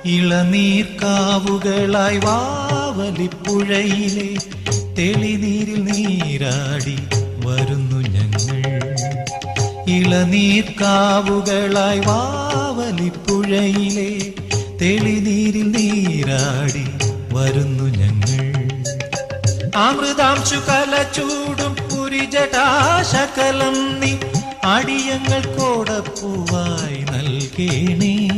ഇളനീർക്കാവുകളായി വാവലിപ്പുഴയിലെ തെളിനീരിൽ നീരാടി വരുന്നു ഞങ്ങൾ. ഇളനീർക്കാവുകളായി വാവലിപ്പുഴയിലെ തെളിനീരിൽ നീരാടി വരുന്നു ഞങ്ങൾ. അമൃതാംശു കലചൂടും പുരിജടാശകലം നീ അടിയങ്ങൾ കോടപ്പൂവായി നൽകേണേ.